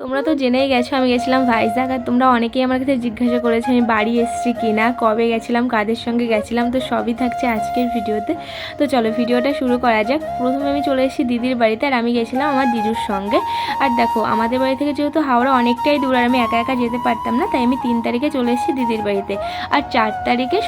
তোমরা তো জেনেই গেছো আমি গেছিলাম ভাইজ্যাগ। আর তোমরা অনেকেই আমার কাছে জিজ্ঞাসা করেছো আমি বাড়ি এসেছি কিনা, কবে গেছিলাম, কাদের সঙ্গে গেছিলাম, তো সবই থাকছে আজকের ভিডিওতে। তো চলো ভিডিওটা শুরু করা যাক। প্রথমে আমি চলে এসেছি দিদির বাড়িতে, আর আমি গেছিলাম আমার দিদুর সঙ্গে। আর দেখো আমাদের বাড়ি থেকে যেহেতু হাওড়া অনেকটাই দূর, আর আমি একা একা যেতে পারতাম না, তাই আমি 3 তারিখে চলে এসেছি দিদির বাড়িতে। আর 4 তারিখে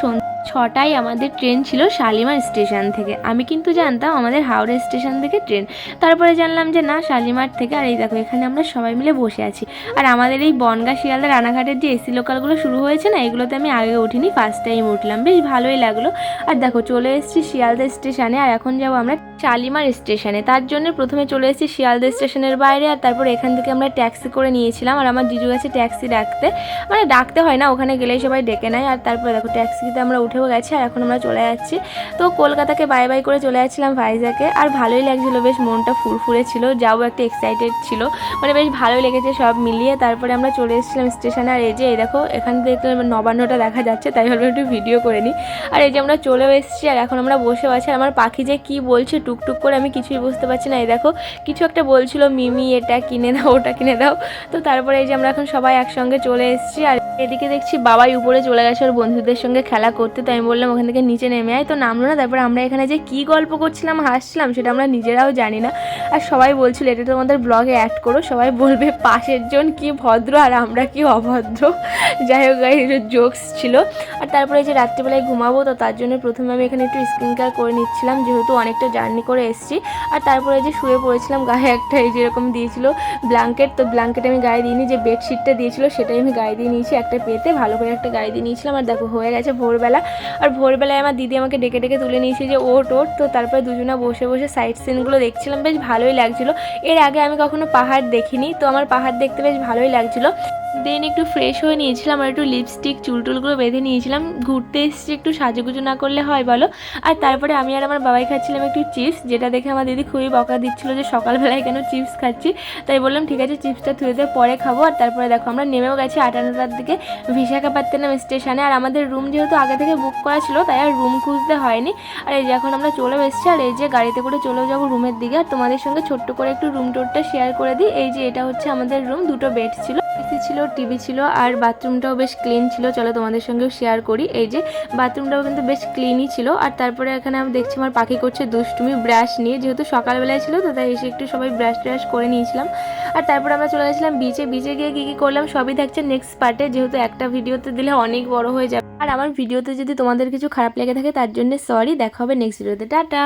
6টায় আমাদের ট্রেন ছিল শালিমার স্টেশন থেকে। আমি কিন্তু জানতাম আমাদের হাওড়া স্টেশন থেকে ট্রেন, তারপরে জানলাম যে না, শালিমার থেকে। আর এই দেখো এখানে আমরা সবাই মিলে বসে আছি। আর আমাদের এই বনগাঁ শিয়ালদা রানাঘাটের যে এসি লোকালগুলো শুরু হয়েছে না, এগুলোতে আমি আগে উঠিনি, ফার্স্ট টাইম উঠলাম, বেশ ভালোই লাগলো। আর দেখো চলে এসেছি শিয়ালদা স্টেশনে, আর এখন যাবো আমরা শালিমার স্টেশনে। তার জন্য প্রথমে চলে এসেছি শিয়ালদা স্টেশনের বাইরে, আর তারপর এখান থেকে আমরা ট্যাক্সি করে নিয়েছিলাম। আর আমার জিজু গেছে ট্যাক্সি ডাকতে, মানে ডাকতে হয় না, ওখানে গেলেই সবাই ডেকে নেয়। আর তারপরে দেখো ট্যাক্সিতে আমরা উঠেও গেছি, আর এখন আমরা চলে যাচ্ছি। তো কলকাতাকে বাই বাই করে চলে যাচ্ছিলাম ভাইজ্যাগে। আর ভালোই লাগছিলো, বেশ মনটা ফুরফুরে ছিল, যাও একটা এক্সাইটেড ছিল, মানে বেশ ভালোই লেগেছে সব মিলিয়ে। তারপরে আমরা চলে এসেছিলাম স্টেশনে। আর এই যে এই দেখো এখান থেকে নবান্নটা দেখা যাচ্ছে, তাই ভাবলাম একটু ভিডিও করে নিই। আর এই যে আমরা চলেও এসেছি, আর এখন আমরা বসে আছি। আর আমার পাখি যে কি বলছে টুকটুক করে, আমি কিছুই বুঝতে পারছি না। এই দেখো কিছু একটা বলছিল, মিমি এটা কিনে দাও, ওটা কিনে দাও। তো তারপরে এই যে আমরা এখন সবাই একসঙ্গে চলে এসেছি। আর এদিকে দেখছি বাবাই উপরে চলে গেছে ওর বন্ধুদের সঙ্গে খেলা করতে, তো আমি বললাম ওখান থেকে নিচে নেমে আয়, তো নামলো না। তারপর আমরা এখানে যে কি গল্প করছিলাম, হাসছিলাম, সেটা আমরা নিজেরাও জানি না। আর সবাই বলছিল এটা তোমাদের ব্লগে অ্যাড করো, সবাই বলবে পাশের জন কি ভদ্র আর আমরা কি অভদ্র। যাই হোক জোকস ছিল। আর তারপরে যে রাত্রিবেলায় ঘুমাবো, তো তার জন্য প্রথমে আমি এখানে একটু স্কিন কেয়ার করে নিচ্ছিলাম, যেহেতু অনেকটা জার্নি করে এসেছি। আর তারপরে যে শুয়ে পড়েছিলাম, গায়ে একটা এই যেরকম দিয়েছিল ব্ল্যাঙ্কেট, তো ব্ল্যাঙ্কেট আমি গায়ে দিইনি, যে বেডশিটটা দিয়েছিল সেটাই আমি গায়ে দিয়ে নিয়েছি, একটা পেতে ভালো করে একটা গায়ে দিয়ে নিয়েছিলাম। আর দেখো হয়ে গেছে ভোরবেলা। আর ভোরবেলায় আমার দিদি আমাকে ডেকে ডেকে তুলে নিয়েছে যে ওট ওট। তো তারপরে দুজনা বসে বসে সাইড সিনগুলো দেখছিলাম, বেশ ভালোই লাগছিলো। এর আগে আমি কখনো পাহাড় দেখিনি, তো আমার পাহাড় দেখতে বেশ ভালোই লাগছিলো। দেন একটু ফ্রেশ হয়ে নিয়েছিলাম, আর একটু লিপস্টিক চুলটুলগুলো বেঁধে নিয়েছিলাম। ঘুরতে এসেছি, একটু সাজুগুজু না করলে হয় বলো। আর তারপরে আমি আর আমার বাবাই খাচ্ছিলাম একটু চিপস, যেটা দেখে আমার দিদি খুবই বকা দিচ্ছিলো যে সকালবেলায় কেন চিপস খাচ্ছি। তাই বললাম ঠিক আছে চিপসটা থুয়ে দিয়ে পরে খাবো। আর তারপরে দেখো আমরা নেমেও গেছি 8-9টার দিকে বিশাখাপত্তনম স্টেশনে। আর আমাদের রুম যেহেতু আগে থেকে বুক করা ছিল, তাই আর রুম খুঁজতে হয়নি। আর এই যে এখন আমরা চলেও এসেছি, আর এই যে গাড়িতে করে চলেও যাবো রুমের দিকে। আর তোমাদের সঙ্গে ছোট্ট করে একটু রুম টুরটা শেয়ার করে দিই। এই যে এটা হচ্ছে আমাদের রুম, 2টো বেড ছিল, এসি ছিল, টিভি ছিল, আর বাথরুমটাও বেশ ক্লিন ছিল। চলো তোমাদের সঙ্গেও শেয়ার করি। এই যে বাথরুমটাও কিন্তু বেশ ক্লিনই ছিল। আর তারপরে এখানে আমি দেখছি আমার পাখি করছে দুষ্টুমি ব্রাশ নিয়ে, যেহেতু সকালবেলায় ছিল, তো তাই এসে একটু সবাই ব্রাশ ট্রাশ করে নিয়েছিলাম। আর তারপরে আমরা চলে গেছিলাম বিচে। বিচে গিয়ে কী কী করলাম সবই থাকছে নেক্সট পার্টে, যেহেতু একটা ভিডিওতে দিলে অনেক বড় হয়ে যাবে। আর আমার ভিডিওতে যদি তোমাদের কিছু খারাপ লেগে থাকে তার জন্য সরি। দেখা হবে নেক্সট ভিডিওতে, টাটা।